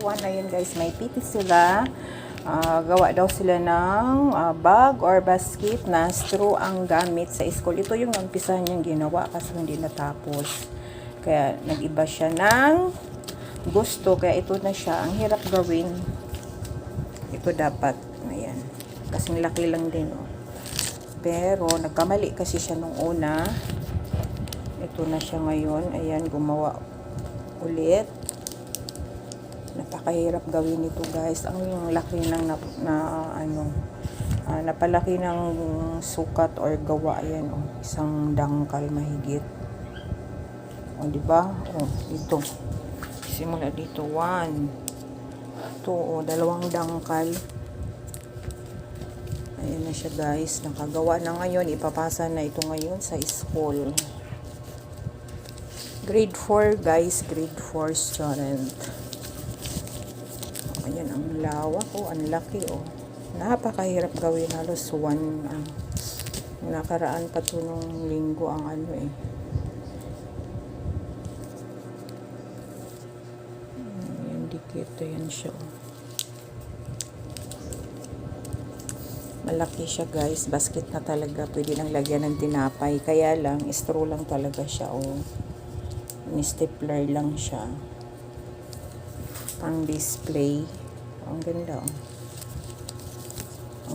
everyone. Ayun guys, may PT sila. Gawa daw sila ng bag or basket na straw ang gamit sa school. Ito yung umpisa niyang ginawa kasi hindi natapos. Kaya nag-iba siya ng gusto. Kaya ito na siya. Ang hirap gawin. Ito dapat. Ayan. Kasing laki lang din. Oh. Pero nagkamali kasi siya nung una. Ito na siya ngayon. Ayan, gumawa ulit. Napakahirap gawin ito guys. Ang laki ng napalaki ng sukat or gawa. Ayan, oh, isang dangkal mahigit. O, diba? O, dito. Simula dito. 1, 2, o, 2 dangkal. Ayan na siya guys. Nakagawa na ngayon. Ipapasa na ito ngayon sa school. Grade 4 guys. Grade 4 student. Ayan, ang lawak. Oh, ang laki. Oh. Napakahirap gawin. Halos 1. Nakaraan pa ito nung linggo ang ano eh. Ayan, dikit. Ayan siya. Oh. Malaki siya guys. Basket na talaga. Pwede nang lagyan ng tinapay. Kaya lang, straw lang talaga siya. Oh. Stapler lang siya. Pang display. Ang ganda. Oh.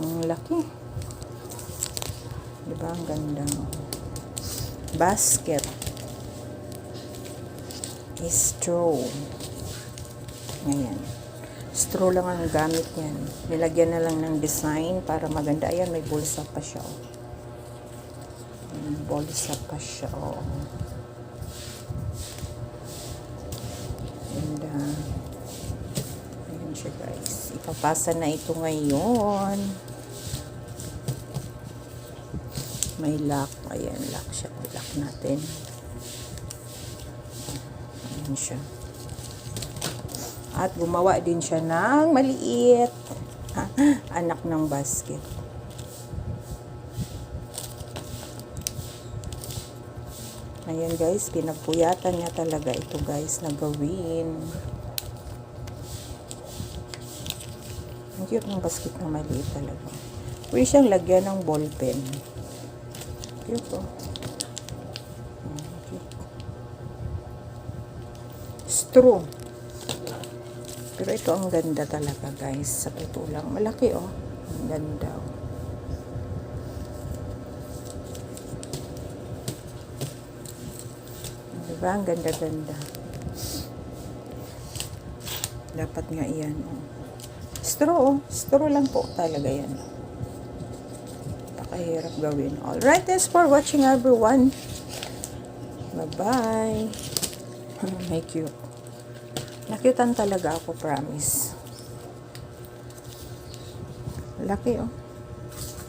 Ang laki. Diba? Ang ganda. Basket. Straw. Ayan. Straw lang ang gamit yan. Nilagyan na lang ng design para maganda. Ayan, may bulsa pa siya. Oh. Bulsa pa siya. Oh. And, ayan siya guys. Ipapasa na ito ngayon. May lock. Ayan, lock siya. Lock natin. Ayan siya. At gumawa din siya ng maliit anak ng basket. Ayan guys, pinagpuyatan niya talaga ito guys na gawin. Ang cute ng basket na maliit talaga. Pwede siyang lagyan ng ballpen. Cute oh. Cute. Straw. Pero ito ang ganda talaga guys. Sa totoo lang. Malaki oh. Ang ganda oh. Diba? Ang ganda-ganda. Dapat nga yan oh. Straw oh. Straw lang po talaga yan. Napakahirap gawin. Alright, thanks for watching everyone. Bye-bye. May cute. Nakyutan talaga ako, promise. Laki oh.